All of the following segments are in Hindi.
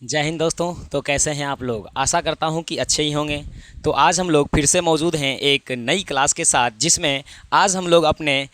जय हिंद दोस्तों। तो कैसे हैं आप लोग? आशा करता हूं कि अच्छे ही होंगे। तो आज हम लोग फिर से मौजूद हैं एक नई क्लास के साथ, जिसमें आज हम लोग अपने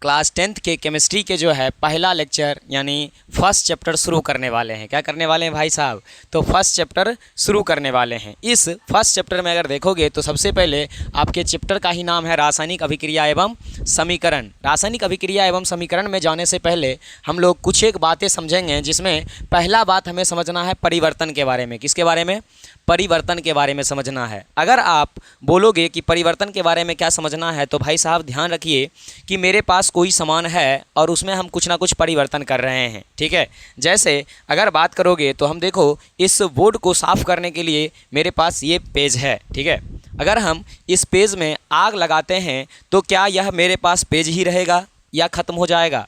क्लास 10th के केमिस्ट्री के जो है पहला लेक्चर यानी फर्स्ट चैप्टर शुरू करने वाले हैं। क्या करने वाले हैं भाई साहब? तो फर्स्ट चैप्टर शुरू करने वाले हैं। इस फर्स्ट चैप्टर में अगर देखोगे तो सबसे पहले आपके चैप्टर का ही नाम है रासायनिक अभिक्रिया एवं समीकरण। रासायनिक अभिक्रिया एवं समीकरण में जाने से पहले हम लोग कुछ एक बातें समझेंगे, जिसमें पहला बात हमें समझना है परिवर्तन के बारे में। किसके बारे में? परिवर्तन के बारे में समझना है। अगर आप बोलोगे कि परिवर्तन के बारे में क्या समझना है, तो भाई साहब ध्यान रखिए कि मेरे पास कोई सामान है और उसमें हम कुछ ना कुछ परिवर्तन कर रहे हैं। ठीक है, जैसे अगर बात करोगे तो हम देखो इस बोर्ड को साफ़ करने के लिए मेरे पास ये पेज है। ठीक है, अगर हम इस पेज में आग लगाते हैं तो क्या यह मेरे पास पेज ही रहेगा या ख़त्म हो जाएगा?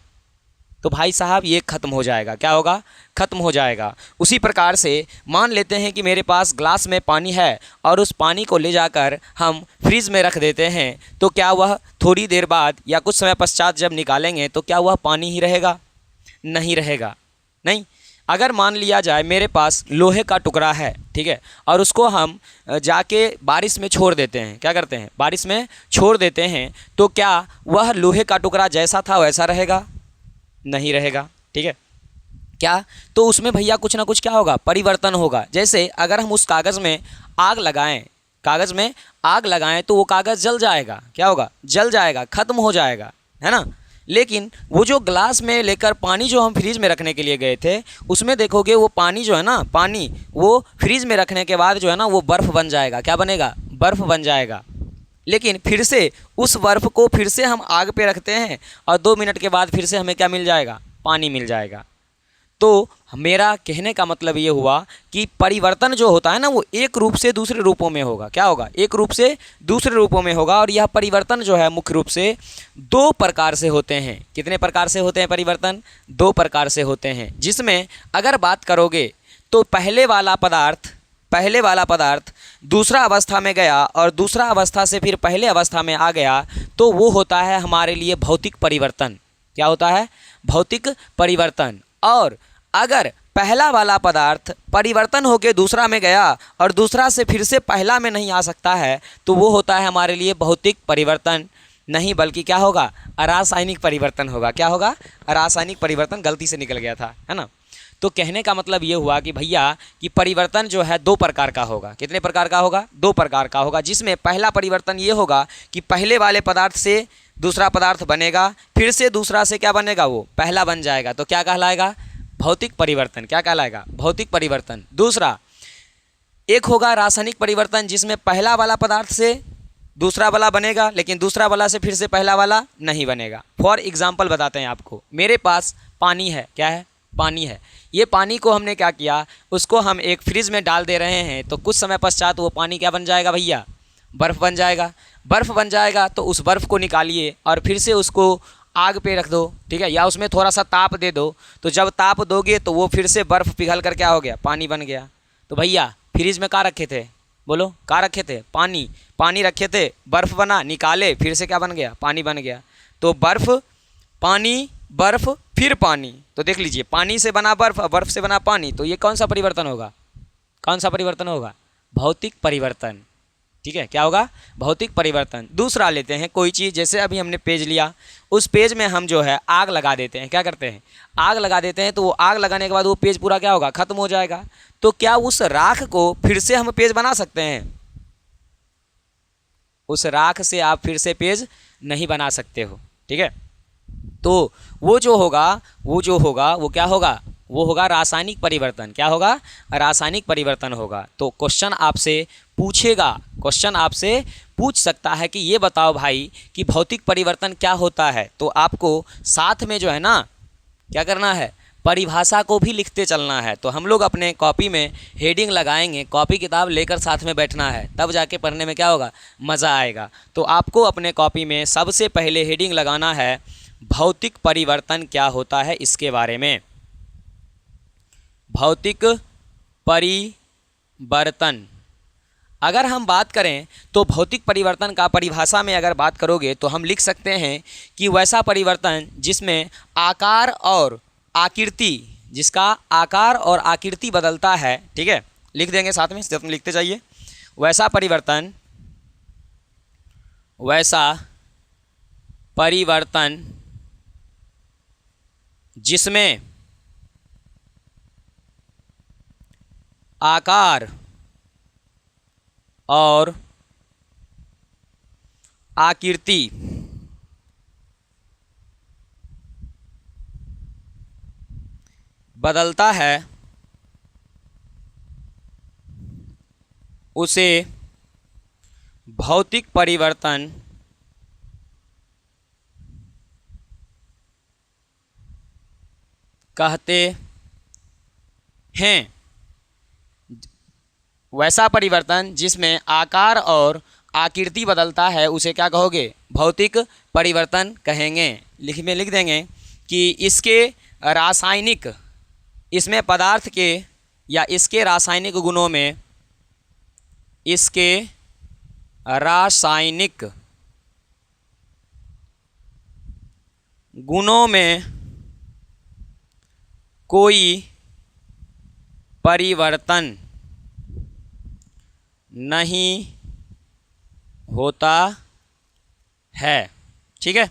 तो भाई साहब ये ख़त्म हो जाएगा। क्या होगा? ख़त्म हो जाएगा। उसी प्रकार से मान लेते हैं कि मेरे पास ग्लास में पानी है और उस पानी को ले जाकर हम फ्रिज में रख देते हैं, तो क्या वह थोड़ी देर बाद या कुछ समय पश्चात जब निकालेंगे तो क्या वह पानी ही रहेगा? नहीं रहेगा। नहीं। अगर मान लिया जाए मेरे पास लोहे का टुकड़ा है, ठीक है, और उसको हम जाके बारिश में छोड़ देते हैं। क्या करते हैं? बारिश में छोड़ देते हैं, तो क्या वह लोहे का टुकड़ा जैसा था वैसा रहेगा? नहीं रहेगा। ठीक है, क्या? तो उसमें भैया कुछ ना कुछ क्या होगा? परिवर्तन होगा। जैसे अगर हम उस कागज़ में आग लगाएं, कागज़ में आग लगाएं तो वो कागज़ जल जाएगा। क्या होगा? जल जाएगा, ख़त्म हो जाएगा, है ना। लेकिन वो जो ग्लास में लेकर पानी जो हम फ्रीज में रखने के लिए गए थे, उसमें देखोगे वो पानी जो है ना, पानी वो फ्रीज में रखने के बाद जो है ना वो बर्फ़ बन जाएगा। क्या बनेगा? बर्फ़ बन जाएगा। लेकिन फिर से उस बर्फ़ को फिर से हम आग पे रखते हैं और 2 मिनट के बाद फिर से हमें क्या मिल जाएगा? पानी मिल जाएगा। तो मेरा कहने का मतलब ये हुआ कि परिवर्तन जो होता है ना वो एक रूप से दूसरे रूपों में होगा। क्या होगा? एक रूप से दूसरे रूपों में होगा। और यह परिवर्तन जो है मुख्य रूप से 2 प्रकार से होते हैं। कितने प्रकार से होते हैं परिवर्तन? 2 प्रकार से होते हैं। जिसमें अगर बात करोगे तो पहले वाला पदार्थ दूसरा अवस्था में गया और दूसरा अवस्था से फिर पहले अवस्था में आ गया, तो वो होता है हमारे लिए भौतिक परिवर्तन। क्या होता है? भौतिक परिवर्तन। और अगर पहला वाला पदार्थ परिवर्तन होकर दूसरा में गया और दूसरा से फिर से पहला में नहीं आ सकता है, तो वो होता है हमारे लिए भौतिक परिवर्तन नहीं, बल्कि क्या होगा? रासायनिक परिवर्तन होगा। क्या होगा? रासायनिक परिवर्तन। गलती से निकल गया था, है ना। तो कहने का मतलब ये हुआ कि भैया कि परिवर्तन जो है 2 प्रकार का होगा। कितने प्रकार का होगा? 2 प्रकार का होगा। जिसमें पहला परिवर्तन ये होगा कि पहले वाले पदार्थ से दूसरा पदार्थ बनेगा, फिर से दूसरा से क्या बनेगा? वो पहला बन जाएगा। तो क्या कहलाएगा? भौतिक परिवर्तन। क्या कहलाएगा? भौतिक परिवर्तन। दूसरा एक होगा रासायनिक परिवर्तन, जिसमें पहला वाला पदार्थ से दूसरा वाला बनेगा, लेकिन दूसरा वाला से फिर से पहला वाला नहीं बनेगा। फॉर एग्जाम्पल बताते हैं आपको। मेरे पास पानी है। क्या है? पानी है। ये पानी को हमने क्या किया? उसको हम एक फ्रिज में डाल दे रहे हैं, तो कुछ समय पश्चात वो पानी क्या बन जाएगा भैया? बर्फ़ बन जाएगा। बर्फ़ बन जाएगा तो उस बर्फ़ को निकालिए और फिर से उसको आग पे रख दो। ठीक है, या उसमें थोड़ा सा ताप दे दो। तो जब ताप दोगे तो वो फिर से बर्फ़ पिघल कर क्या हो गया? पानी बन गया। तो भैया फ्रिज में क्या रखे थे? बोलो, क्या रखे थे? पानी। पानी रखे थे, बर्फ़ बना, निकाले, फिर से क्या बन गया? पानी बन गया। तो बर्फ़, पानी, बर्फ़, फिर पानी। तो देख लीजिए, पानी से बना बर्फ़ और बर्फ़ से बना पानी। तो ये कौन सा परिवर्तन होगा? कौन सा परिवर्तन होगा? भौतिक परिवर्तन। ठीक है, क्या होगा? भौतिक परिवर्तन। दूसरा लेते हैं कोई चीज़, जैसे अभी हमने पेज लिया, उस पेज में हम जो है आग लगा देते हैं। क्या करते हैं? आग लगा देते हैं। तो वो आग लगाने के बाद वो पेज पूरा क्या होगा? ख़त्म हो जाएगा। तो क्या उस राख को फिर से हम पेज बना सकते हैं? उस राख से आप फिर से पेज नहीं बना सकते हो। ठीक है, तो वो जो होगा वो क्या होगा? वो होगा रासायनिक परिवर्तन। क्या होगा? रासायनिक परिवर्तन होगा। तो क्वेश्चन आपसे पूछेगा, क्वेश्चन आपसे पूछ सकता है कि ये बताओ भाई कि भौतिक परिवर्तन क्या होता है। तो आपको साथ में जो है ना क्या करना है? परिभाषा को भी लिखते चलना है। तो हम लोग अपने कॉपी में हेडिंग लगाएंगे, कॉपी किताब लेकर साथ में बैठना है, तब जाके पढ़ने में क्या होगा? मज़ा आएगा। तो आपको अपने कॉपी में सबसे पहले हेडिंग लगाना है भौतिक परिवर्तन क्या होता है, इसके बारे में। भौतिक परिवर्तन अगर हम बात करें तो भौतिक परिवर्तन का परिभाषा में अगर बात करोगे तो हम लिख सकते हैं कि वैसा परिवर्तन जिसमें आकार और आकृति जिसका आकार और आकृति बदलता है, ठीक है, लिख देंगे साथ में, साथ में लिखते जाइए। वैसा परिवर्तन जिसमें आकार और आकृति बदलता है उसे भौतिक परिवर्तन कहते हैं। वैसा परिवर्तन जिसमें आकार और आकृति बदलता है उसे क्या कहोगे? भौतिक परिवर्तन कहेंगे। लिख देंगे कि इसके रासायनिक, इसमें पदार्थ के या इसके रासायनिक गुणों में, इसके रासायनिक गुणों में कोई परिवर्तन नहीं होता है। ठीक है,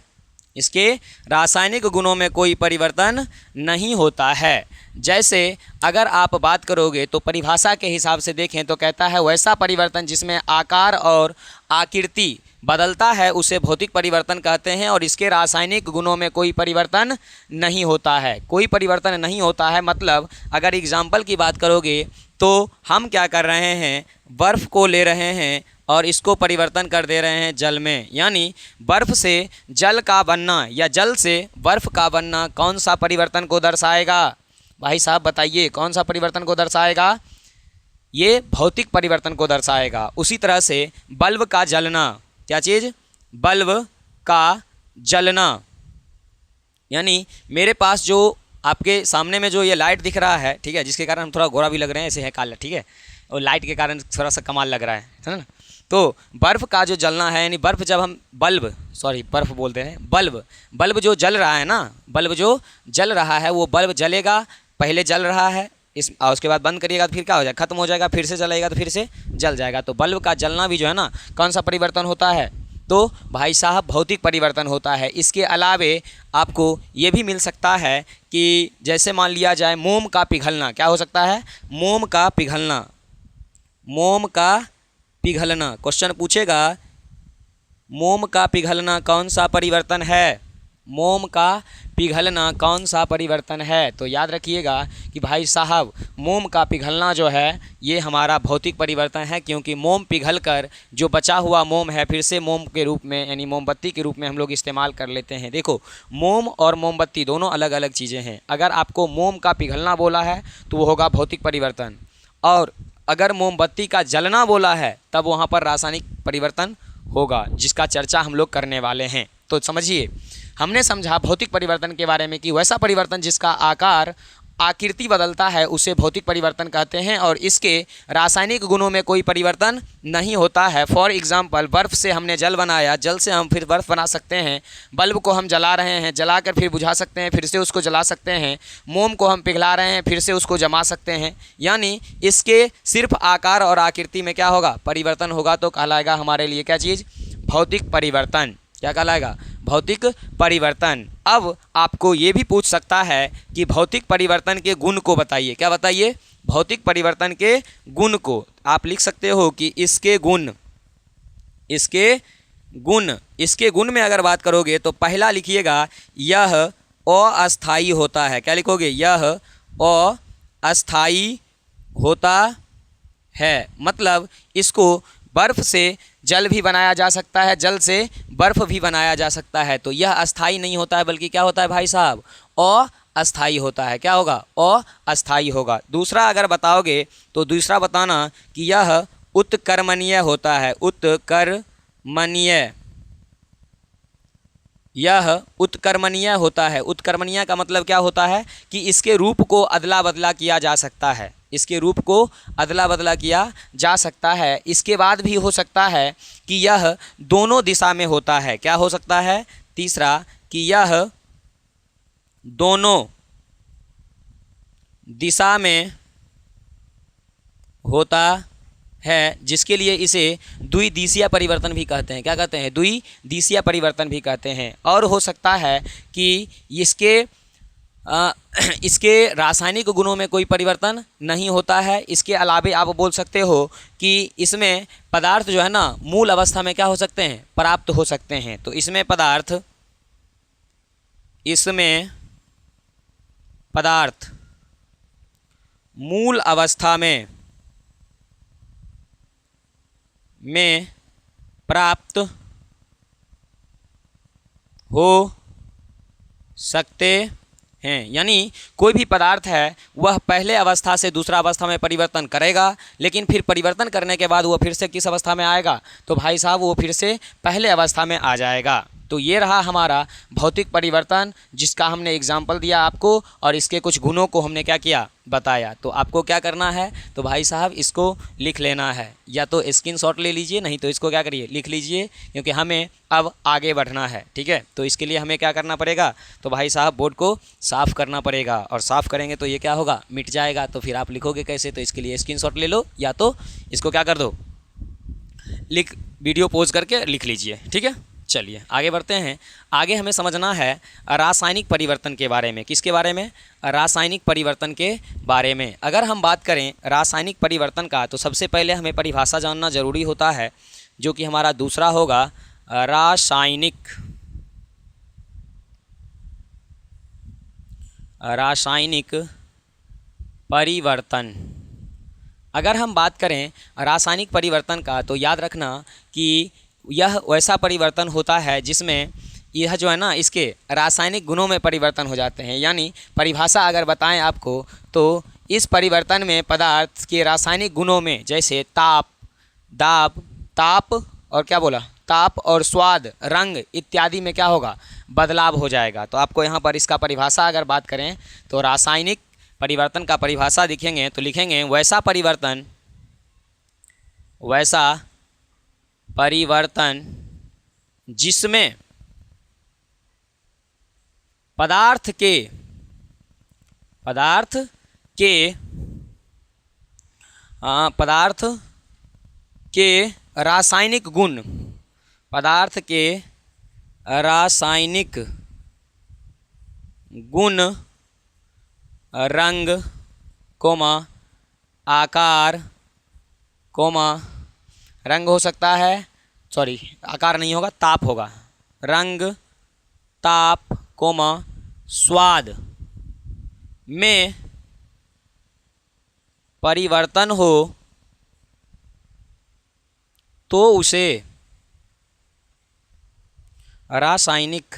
इसके रासायनिक गुणों में कोई परिवर्तन नहीं होता है। जैसे अगर आप बात करोगे तो परिभाषा के हिसाब से देखें तो कहता है वैसा परिवर्तन जिसमें आकार और आकृति बदलता है उसे भौतिक परिवर्तन कहते हैं और इसके रासायनिक गुणों में कोई परिवर्तन नहीं होता है। कोई परिवर्तन नहीं होता है मतलब अगर एग्जाम्पल की बात करोगे तो हम क्या कर रहे हैं, बर्फ़ को ले रहे हैं और इसको परिवर्तन कर दे रहे हैं जल में, यानी बर्फ़ से जल का बनना या जल से बर्फ़ का बनना कौन सा परिवर्तन को दर्शाएगा? भाई साहब बताइए, कौन सा परिवर्तन को दर्शाएगा? ये भौतिक परिवर्तन को दर्शाएगा। उसी तरह से बल्ब का जलना, क्या चीज़? बल्ब का जलना, यानी मेरे पास जो आपके सामने में जो ये लाइट दिख रहा है, ठीक है, जिसके कारण हम थोड़ा गोरा भी लग रहे हैं, ऐसे है काला, ठीक है, और लाइट के कारण थोड़ा सा कमाल लग रहा है ना। तो बर्फ़ का जो जलना है, यानी बर्फ़ जब हम बर्फ़ बोलते हैं, बल्ब जो जल रहा है ना, बल्ब जो जल रहा है वो बल्ब जलेगा, पहले जल रहा है और उसके बाद बंद करिएगा तो फिर क्या हो जाएगा? खत्म हो जाएगा, फिर से जलेगा तो फिर से जल जाएगा। तो बल्ब का जलना भी जो है ना, कौन सा परिवर्तन होता है? तो भाई साहब भौतिक परिवर्तन होता है। इसके अलावे आपको ये भी मिल सकता है कि जैसे मान लिया जाए मोम का पिघलना, क्या हो सकता है? मोम का पिघलना, मोम का पिघलना। क्वेश्चन पूछेगा मोम का पिघलना कौन सा परिवर्तन है? मोम का पिघलना कौन सा परिवर्तन है? तो याद रखिएगा कि भाई साहब मोम का पिघलना जो है ये हमारा भौतिक परिवर्तन है, क्योंकि मोम पिघलकर जो बचा हुआ मोम है फिर से मोम के रूप में, यानी मोमबत्ती के रूप में हम लोग इस्तेमाल कर लेते हैं। देखो, मोम और मोमबत्ती दोनों अलग अलग चीज़ें हैं। अगर आपको मोम का पिघलना बोला है तो वो होगा भौतिक परिवर्तन, और अगर मोमबत्ती का जलना बोला है तब वहाँ पर रासायनिक परिवर्तन होगा, जिसका चर्चा हम लोग करने वाले हैं। तो समझिए, हमने समझा भौतिक परिवर्तन के बारे में कि वैसा परिवर्तन जिसका आकार आकृति बदलता है उसे भौतिक परिवर्तन कहते हैं और इसके रासायनिक गुणों में कोई परिवर्तन नहीं होता है। फॉर एग्जांपल, बर्फ़ से हमने जल बनाया, जल से हम फिर बर्फ़ बना सकते हैं। बल्ब को हम जला रहे हैं, जलाकर फिर बुझा सकते हैं, फिर से उसको जला सकते हैं। मोम को हम पिघला रहे हैं, फिर से उसको जमा सकते हैं। यानी इसके सिर्फ आकार और आकृति में क्या होगा? परिवर्तन होगा। तो कहलाएगा हमारे लिए क्या चीज़? भौतिक परिवर्तन। क्या कहलाएगा? भौतिक परिवर्तन। अब आपको ये भी पूछ सकता है कि भौतिक परिवर्तन के गुण को बताइए। क्या बताइए? भौतिक परिवर्तन के गुण को। आप लिख सकते हो कि इसके गुण, इसके गुण में अगर बात करोगे तो पहला लिखिएगा यह अस्थायी होता है। क्या लिखोगे? यह अस्थायी होता है। मतलब इसको बर्फ़ से जल भी बनाया जा सकता है, जल से बर्फ़ भी बनाया जा सकता है। तो यह अस्थायी नहीं होता है, बल्कि क्या होता है भाई साहब? अस्थायी होता है। क्या होगा? अस्थायी होगा। दूसरा अगर बताओगे तो दूसरा बताना कि यह उत्कर्मणीय होता है। उत्कर्मणीय, यह उत्कर्मणीय होता है। उत्कर्मणीय का मतलब क्या होता है? कि इसके रूप को अदला बदला किया जा सकता है। इसके रूप को अदला बदला किया जा सकता है। इसके बाद भी हो सकता है कि यह दोनों दिशा में होता है। क्या हो सकता है? तीसरा कि यह दोनों दिशा में होता है, जिसके लिए इसे द्विदिशीय परिवर्तन भी कहते हैं। क्या कहते हैं? द्विदिशीय परिवर्तन भी कहते हैं। और हो सकता है कि इसके रासायनिक गुणों में कोई परिवर्तन नहीं होता है। इसके अलावे आप बोल सकते हो कि इसमें पदार्थ जो है ना मूल अवस्था में क्या हो सकते हैं? प्राप्त हो सकते हैं। तो इसमें पदार्थ मूल अवस्था में प्राप्त हो सकते हैं। यानी कोई भी पदार्थ है वह पहले अवस्था से दूसरा अवस्था में परिवर्तन करेगा, लेकिन फिर परिवर्तन करने के बाद वो फिर से किस अवस्था में आएगा? तो भाई साहब वो फिर से पहले अवस्था में आ जाएगा। तो ये रहा हमारा भौतिक परिवर्तन, जिसका हमने एग्जाम्पल दिया आपको, और इसके कुछ गुणों को हमने क्या किया? बताया। तो आपको क्या करना है? तो भाई साहब इसको लिख लेना है, या तो स्क्रीनशॉट ले लीजिए, नहीं तो इसको क्या करिए? लिख लीजिए, क्योंकि हमें अब आगे बढ़ना है। ठीक है, तो इसके लिए हमें क्या करना पड़ेगा? तो भाई साहब बोर्ड को साफ़ करना पड़ेगा, और साफ़ करेंगे तो ये क्या होगा? मिट जाएगा। तो फिर आप लिखोगे कैसे? तो इसके लिए स्क्रीनशॉट ले लो, या तो इसको क्या कर दो, वीडियो पॉज करके लिख लीजिए। ठीक है, चलिए आगे बढ़ते हैं। आगे हमें समझना है रासायनिक परिवर्तन के बारे में। किसके बारे में? रासायनिक परिवर्तन के बारे में। अगर हम बात करें रासायनिक परिवर्तन का, तो सबसे पहले हमें परिभाषा जानना जरूरी होता है, जो कि हमारा दूसरा होगा रासायनिक परिवर्तन। अगर हम बात करें रासायनिक परिवर्तन का, तो याद रखना कि यह वैसा परिवर्तन होता है जिसमें यह जो है ना इसके रासायनिक गुणों में परिवर्तन हो जाते हैं। यानी परिभाषा अगर बताएं आपको, तो इस परिवर्तन में पदार्थ के रासायनिक गुणों में, जैसे ताप और क्या बोला? ताप और स्वाद, रंग इत्यादि में क्या होगा? बदलाव हो जाएगा। तो आपको यहाँ पर इसका परिभाषा अगर बात करें, तो रासायनिक परिवर्तन का परिभाषा दिखेंगे तो लिखेंगे वैसा परिवर्तन जिसमें पदार्थ के रासायनिक गुण रंग, आकार, रंग हो सकता है, सॉरी आकार नहीं होगा, ताप होगा, रंग, ताप, स्वाद में परिवर्तन हो तो उसे रासायनिक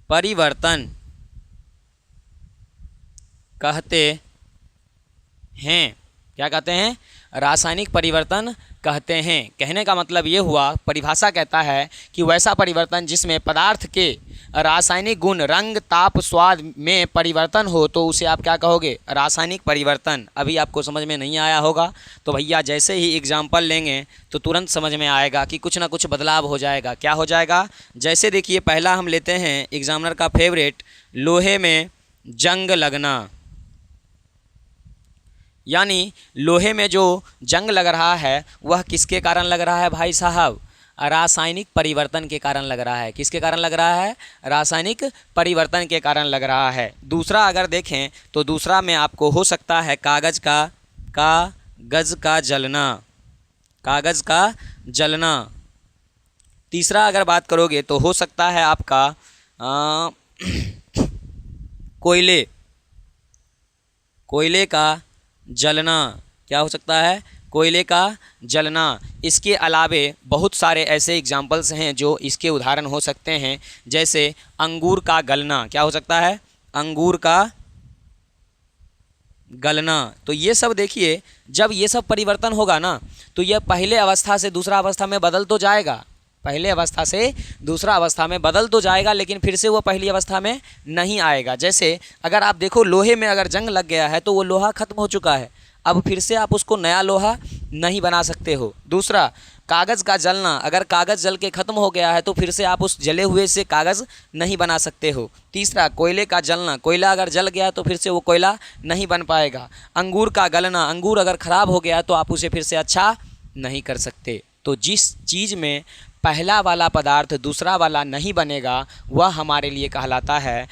परिवर्तन कहते हैं। क्या कहते हैं? रासायनिक परिवर्तन कहते हैं। कहने का मतलब ये हुआ, परिभाषा कहता है कि वैसा परिवर्तन जिसमें पदार्थ के रासायनिक गुण, रंग, ताप, स्वाद में परिवर्तन हो तो उसे आप क्या कहोगे? रासायनिक परिवर्तन। अभी आपको समझ में नहीं आया होगा, तो भैया जैसे ही एग्जाम्पल लेंगे तो तुरंत समझ में आएगा कि कुछ ना कुछ बदलाव हो जाएगा। क्या हो जाएगा? जैसे देखिए, पहला हम लेते हैं एग्जामिनर का फेवरेट, लोहे में जंग लगना। यानी लोहे में जो जंग लग रहा है वह किसके कारण लग रहा है भाई साहब? रासायनिक परिवर्तन के कारण लग रहा है। किसके कारण लग रहा है? रासायनिक परिवर्तन के कारण लग रहा है। दूसरा अगर देखें तो दूसरा में आपको हो सकता है कागज़ का जलना। तीसरा अगर बात करोगे तो हो सकता है आपका कोयले का जलना। क्या हो सकता है? कोयले का जलना। इसके अलावे बहुत सारे ऐसे एग्जाम्पल्स हैं जो इसके उदाहरण हो सकते हैं, जैसे अंगूर का गलना। क्या हो सकता है? अंगूर का गलना। तो ये सब देखिए, जब ये सब परिवर्तन होगा ना, तो यह पहले अवस्था से दूसरा अवस्था में बदल तो जाएगा, पहले अवस्था से दूसरा अवस्था में बदल तो जाएगा, लेकिन फिर से वो पहली अवस्था में नहीं आएगा। जैसे अगर आप देखो, लोहे में अगर जंग लग गया है तो वो लोहा खत्म हो चुका है। अब फिर से आप उसको नया लोहा नहीं बना सकते हो। दूसरा, कागज़ का जलना, अगर कागज़ जल के ख़त्म हो गया है तो फिर से आप उस जले हुए से कागज़ नहीं बना सकते हो। तीसरा, कोयले का जलना, कोयला अगर जल गया तो फिर से वो कोयला नहीं बन पाएगा। अंगूर का गलना, अंगूर अगर ख़राब हो गया तो आप उसे फिर से अच्छा नहीं कर सकते। तो जिस चीज़ में पहला वाला पदार्थ दूसरा वाला नहीं बनेगा वह हमारे लिए कहलाता है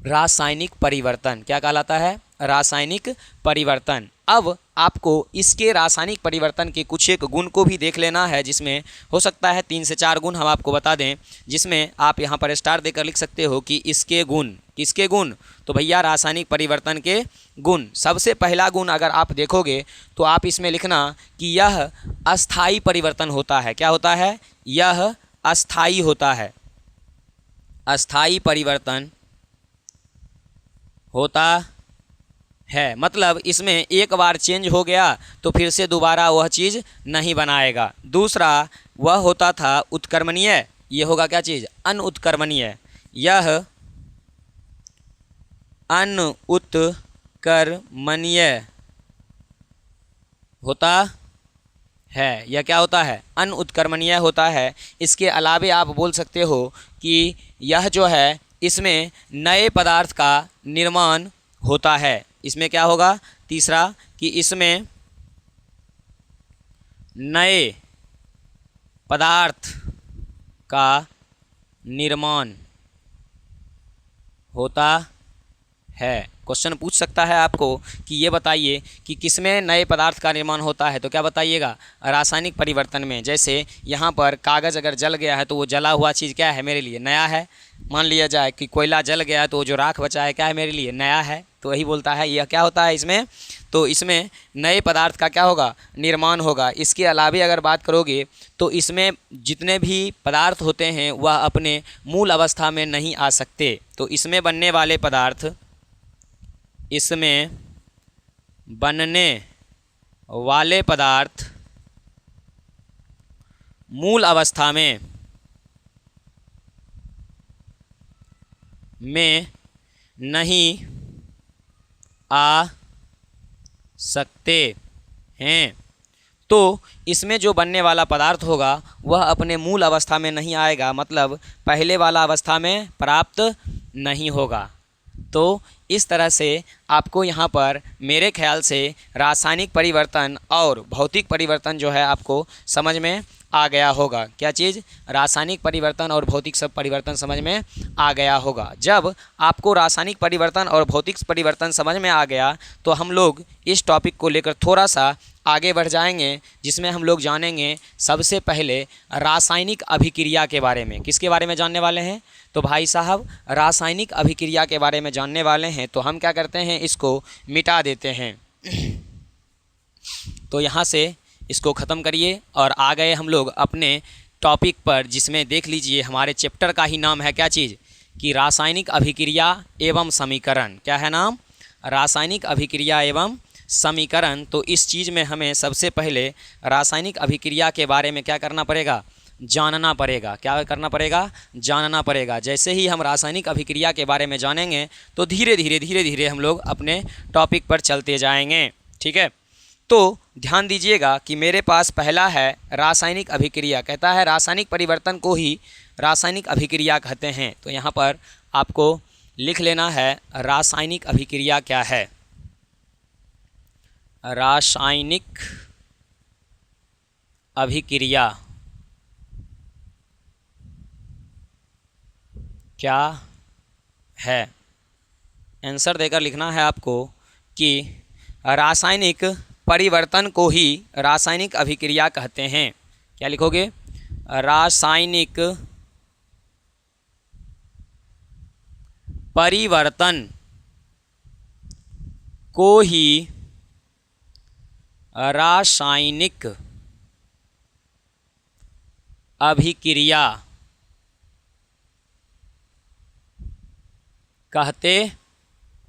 रासायनिक परिवर्तन। क्या कहलाता है? रासायनिक परिवर्तन। अब आपको इसके रासायनिक परिवर्तन के कुछ एक गुण को भी देख लेना है, जिसमें हो सकता है 3 से 4 गुण हम आपको बता दें, जिसमें आप यहाँ पर स्टार देकर लिख सकते हो कि इसके गुण। किसके गुण? तो भैया रासायनिक परिवर्तन के गुण। सबसे पहला गुण अगर आप देखोगे तो आप इसमें लिखना कि यह अस्थायी परिवर्तन होता है। क्या होता है? यह अस्थायी होता है। अस्थायी परिवर्तन होता है, मतलब इसमें एक बार चेंज हो गया तो फिर से दोबारा वह चीज़ नहीं बनाएगा। दूसरा, वह होता था उत्क्रमणीय, ये होगा क्या चीज़? अनुत्क्रमणीय। यह अनुत्क्रमणीय होता है। यह क्या होता है? अनुत्क्रमणीय होता है। इसके अलावे आप बोल सकते हो कि यह जो है इसमें नए पदार्थ का निर्माण होता है। इसमें क्या होगा? तीसरा, कि इसमें नए पदार्थ का निर्माण होता है। क्वेश्चन पूछ सकता है आपको कि ये बताइए कि किसमें नए पदार्थ का निर्माण होता है, तो क्या बताइएगा? रासायनिक परिवर्तन में। जैसे यहाँ पर कागज़ अगर जल गया है तो वो जला हुआ चीज़ क्या है? मेरे लिए नया है। मान लिया जाए कि कोयला जल गया है तो जो राख बचा है क्या है? मेरे लिए नया है। तो वही बोलता है यह क्या होता है इसमें? तो इसमें नए पदार्थ का क्या होगा? निर्माण होगा। इसके अलावे अगर बात करोगे तो इसमें जितने भी पदार्थ होते हैं वह अपने मूल अवस्था में नहीं आ सकते। तो इसमें बनने वाले पदार्थ, इसमें बनने वाले पदार्थ मूल अवस्था में नहीं आ सकते हैं। तो इसमें जो बनने वाला पदार्थ होगा वह अपने मूल अवस्था में नहीं आएगा, मतलब पहले वाला अवस्था में प्राप्त नहीं होगा। तो इस तरह से आपको यहाँ पर मेरे ख्याल से रासायनिक परिवर्तन और भौतिक परिवर्तन जो है आपको समझ में आ गया होगा। क्या चीज़? रासायनिक परिवर्तन और भौतिक सब परिवर्तन समझ में आ गया होगा। जब आपको रासायनिक परिवर्तन और भौतिक परिवर्तन समझ में आ गया तो हम लोग इस टॉपिक को लेकर थोड़ा सा आगे बढ़ जाएंगे, जिसमें हम लोग जानेंगे सबसे पहले रासायनिक अभिक्रिया के बारे में। किसके बारे में जानने वाले हैं? तो भाई साहब रासायनिक अभिक्रिया के बारे में जानने वाले हैं। तो हम क्या करते हैं, इसको मिटा देते हैं। तो यहाँ से इसको ख़त्म करिए और आ गए हम लोग अपने टॉपिक पर, जिसमें देख लीजिए हमारे चैप्टर का ही नाम है क्या चीज़? कि रासायनिक अभिक्रिया एवं समीकरण। क्या है नाम? रासायनिक अभिक्रिया एवं समीकरण। तो इस चीज़ में हमें सबसे पहले रासायनिक अभिक्रिया के बारे में क्या करना पड़ेगा? जानना पड़ेगा। क्या करना पड़ेगा? जानना पड़ेगा। जैसे ही हम रासायनिक अभिक्रिया के बारे में जानेंगे तो धीरे धीरे हम लोग अपने टॉपिक पर चलते जाएंगे। ठीक है, तो ध्यान दीजिएगा कि मेरे पास पहला है रासायनिक अभिक्रिया। कहता है रासायनिक परिवर्तन को ही रासायनिक अभिक्रिया कहते हैं। तो यहाँ पर आपको लिख लेना है रासायनिक अभिक्रिया क्या है। रासायनिक अभिक्रिया क्या है? आंसर देकर लिखना है आपको कि रासायनिक परिवर्तन को ही रासायनिक अभिक्रिया कहते हैं। क्या लिखोगे? रासायनिक परिवर्तन को ही रासायनिक अभिक्रिया कहते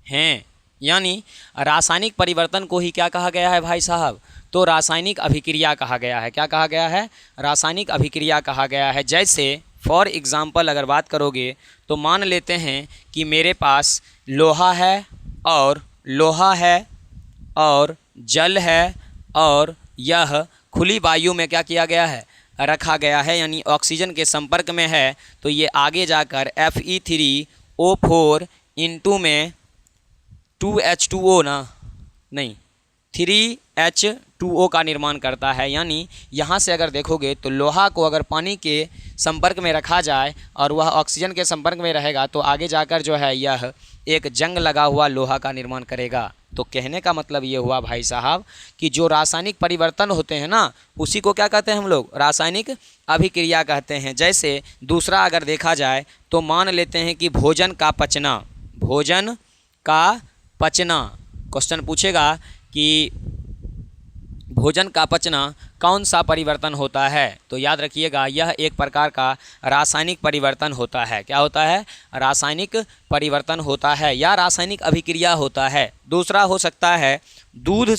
हैं। यानी रासायनिक परिवर्तन को ही क्या कहा गया है भाई साहब? तो रासायनिक अभिक्रिया कहा गया है। क्या कहा गया है? रासायनिक अभिक्रिया कहा गया है। जैसे फॉर एग्ज़ाम्पल अगर बात करोगे तो मान लेते हैं कि मेरे पास लोहा है और जल है और यह खुली वायु में क्या किया गया है, रखा गया है, यानी ऑक्सीजन के संपर्क में है, तो ये आगे जाकर Fe3O4 इंटू में 2H2O ना, नहीं 3H2O का निर्माण करता है। यानी यहाँ से अगर देखोगे तो लोहा को अगर पानी के संपर्क में रखा जाए और वह ऑक्सीजन के संपर्क में रहेगा तो आगे जाकर जो है यह एक जंग लगा हुआ लोहा का निर्माण करेगा। तो कहने का मतलब ये हुआ भाई साहब कि जो रासायनिक परिवर्तन होते हैं ना, उसी को क्या कहते हैं हम लोग, रासायनिक अभिक्रिया कहते हैं। जैसे दूसरा अगर देखा जाए तो मान लेते हैं कि भोजन का पचना, भोजन का पचना, क्वेश्चन पूछेगा कि भोजन का पचना कौन सा परिवर्तन होता है, तो याद रखिएगा यह एक प्रकार का रासायनिक परिवर्तन होता है। क्या होता है, रासायनिक परिवर्तन होता है या रासायनिक अभिक्रिया होता है। दूसरा हो सकता है दूध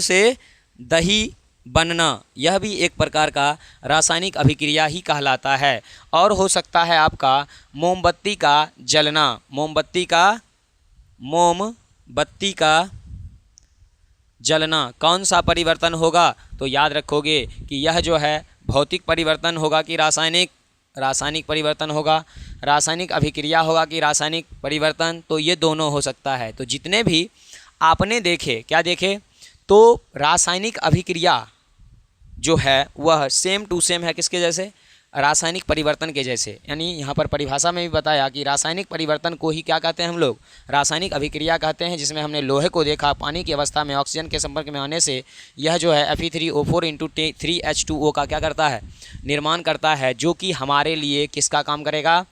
से दही बनना, यह भी एक प्रकार का रासायनिक अभिक्रिया ही कहलाता है। और हो सकता है आपका मोमबत्ती का जलना, मोमबत्ती का जलना कौन सा परिवर्तन होगा, तो याद रखोगे कि यह जो है भौतिक परिवर्तन होगा कि रासायनिक परिवर्तन होगा, रासायनिक अभिक्रिया होगा कि रासायनिक परिवर्तन, तो ये दोनों हो सकता है। तो जितने भी आपने देखे, क्या देखे, तो रासायनिक अभिक्रिया जो है वह सेम टू सेम है किसके जैसे, रासायनिक परिवर्तन के जैसे। यानी यहाँ पर परिभाषा में भी बताया कि रासायनिक परिवर्तन को ही क्या कहते हैं हम लोग, रासायनिक अभिक्रिया कहते हैं। जिसमें हमने लोहे को देखा, पानी की अवस्था में ऑक्सीजन के संपर्क में आने से यह जो है Fe3O4 इंटू 3H2O का क्या करता है, निर्माण करता है, जो कि हमारे लिए किसका काम करेगा,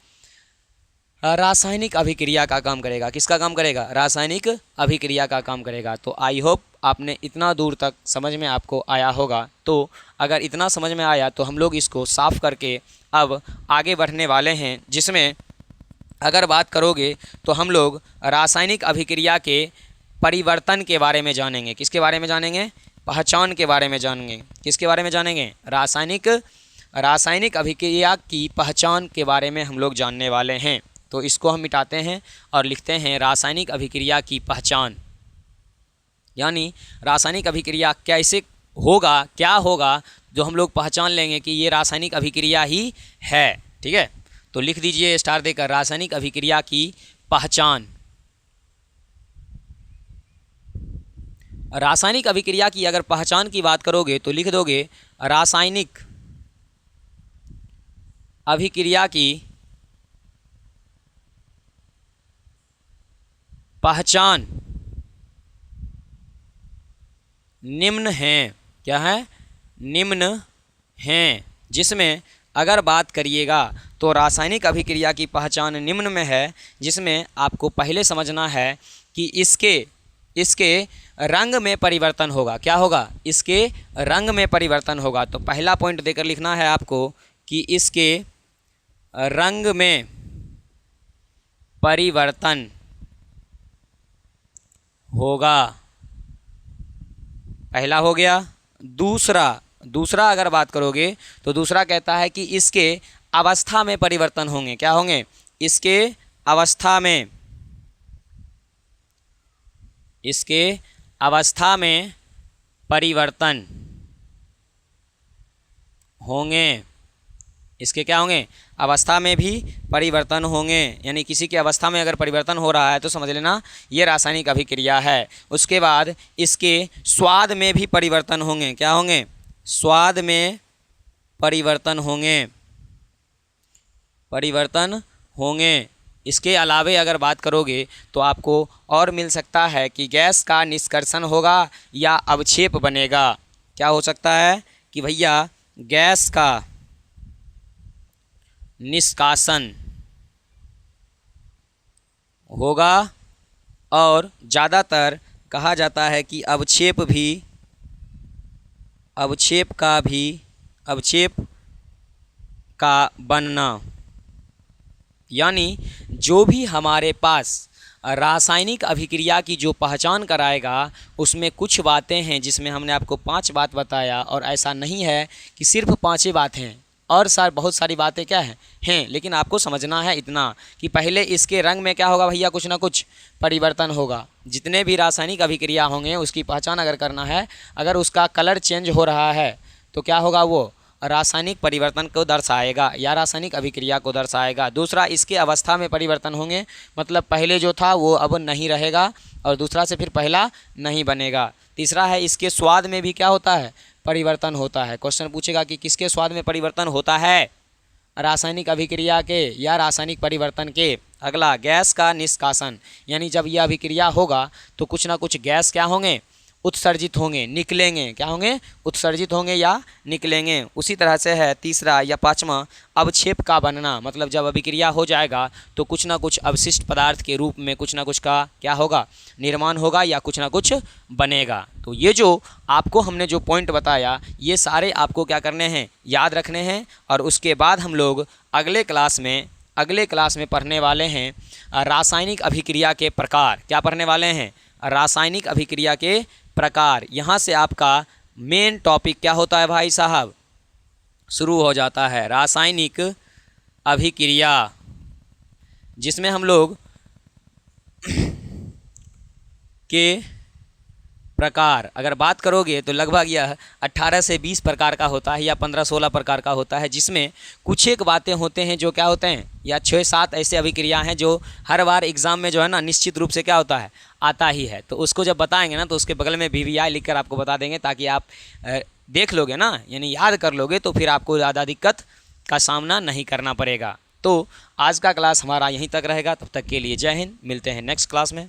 रासायनिक अभिक्रिया का काम करेगा। किसका काम करेगा, रासायनिक अभिक्रिया का काम करेगा। तो आई होप आपने इतना दूर तक समझ में आपको आया होगा। तो अगर इतना समझ में आया तो हम लोग इसको साफ करके अब आगे बढ़ने वाले हैं, जिसमें अगर बात करोगे तो हम लोग रासायनिक अभिक्रिया के परिवर्तन के बारे में जानेंगे। किसके बारे में जानेंगे, पहचान के बारे में जानेंगे। किसके बारे में जानेंगे, रासायनिक अभिक्रिया की पहचान के बारे में हम लोग जानने वाले हैं। तो इसको हम मिटाते हैं और लिखते हैं रासायनिक अभिक्रिया की पहचान, यानी रासायनिक अभिक्रिया कैसे होगा, क्या होगा, जो हम लोग पहचान लेंगे कि ये रासायनिक अभिक्रिया ही है। ठीक है, तो लिख दीजिए स्टार देकर, रासायनिक अभिक्रिया की पहचान। रासायनिक अभिक्रिया की अगर पहचान की बात करोगे तो लिख दोगे रासायनिक अभिक्रिया की पहचान निम्न हैं। क्या है, निम्न हैं। जिसमें अगर बात करिएगा तो रासायनिक अभिक्रिया की पहचान निम्न में है, जिसमें आपको पहले समझना है कि इसके रंग में परिवर्तन होगा। क्या होगा, इसके रंग में परिवर्तन होगा। तो पहला पॉइंट देकर लिखना है आपको कि इसके रंग में परिवर्तन होगा, पहला हो गया। दूसरा अगर बात करोगे तो दूसरा कहता है कि इसके अवस्था में परिवर्तन होंगे। क्या होंगे, इसके अवस्था में परिवर्तन होंगे। इसके क्या होंगे, अवस्था में भी परिवर्तन होंगे। यानी किसी की अवस्था में अगर परिवर्तन हो रहा है तो समझ लेना ये रासायनिक अभिक्रिया है। उसके बाद इसके स्वाद में भी परिवर्तन होंगे। क्या होंगे, स्वाद में परिवर्तन होंगे। इसके अलावे अगर बात करोगे तो आपको और मिल सकता है कि गैस का निष्कर्षण होगा या अवक्षेप बनेगा। क्या हो सकता है कि भैया गैस का निष्कासन होगा, और ज़्यादातर कहा जाता है कि अवक्षेप का बनना। यानी जो भी हमारे पास रासायनिक अभिक्रिया की जो पहचान कराएगा उसमें कुछ बातें हैं, जिसमें हमने आपको 5 बात बताया। और ऐसा नहीं है कि सिर्फ 5 ही बात हैं, और बहुत सारी बातें क्या हैं, लेकिन आपको समझना है इतना कि पहले इसके रंग में क्या होगा भैया, कुछ ना कुछ परिवर्तन होगा। जितने भी रासायनिक अभिक्रिया होंगे उसकी पहचान अगर करना है, अगर उसका कलर चेंज हो रहा है तो क्या होगा, वो रासायनिक परिवर्तन को दर्शाएगा या रासायनिक अभिक्रिया को दर्शाएगा। दूसरा, इसके अवस्था में परिवर्तन होंगे, मतलब पहले जो था वो अब नहीं रहेगा और दूसरा से फिर पहला नहीं बनेगा। तीसरा है, इसके स्वाद में भी क्या होता है, परिवर्तन होता है। क्वेश्चन पूछेगा कि किसके स्वाद में परिवर्तन होता है, रासायनिक अभिक्रिया के या रासायनिक परिवर्तन के। अगला, गैस का निष्कासन, यानी जब यह अभिक्रिया होगा तो कुछ ना कुछ गैस क्या होंगे, उत्सर्जित होंगे, निकलेंगे। क्या होंगे, उत्सर्जित होंगे या निकलेंगे। उसी तरह से है तीसरा या पांचवा, अवक्षेप का बनना, मतलब जब अभिक्रिया हो जाएगा तो कुछ ना कुछ अवशिष्ट पदार्थ के रूप में कुछ ना कुछ का क्या होगा, निर्माण होगा या कुछ ना कुछ बनेगा। तो ये जो आपको हमने जो पॉइंट बताया ये सारे आपको क्या करने हैं, याद रखने हैं। और उसके बाद हम लोग अगले क्लास में पढ़ने वाले हैं रासायनिक अभिक्रिया के प्रकार। क्या पढ़ने वाले हैं, रासायनिक अभिक्रिया के प्रकार। यहाँ से आपका मेन टॉपिक क्या होता है भाई साहब, शुरू हो जाता है, रासायनिक अभिक्रिया, जिसमें हम लोग के प्रकार अगर बात करोगे तो लगभग यह 18 से 20 प्रकार का होता है या 15-16 प्रकार का होता है, जिसमें कुछ एक बातें होते हैं जो क्या होते हैं, या 6-7 ऐसे अभिक्रिया हैं जो हर बार एग्जाम में जो है ना निश्चित रूप से क्या होता है, आता ही है। तो उसको जब बताएंगे ना तो उसके बगल में VVI लिख कर आपको बता देंगे, ताकि आप देख लोगे ना, यानी याद कर लोगे, तो फिर आपको ज़्यादा दिक्कत का सामना नहीं करना पड़ेगा। तो आज का क्लास हमारा यहीं तक रहेगा, तब तक के लिए जय हिंद, मिलते हैं नेक्स्ट क्लास में।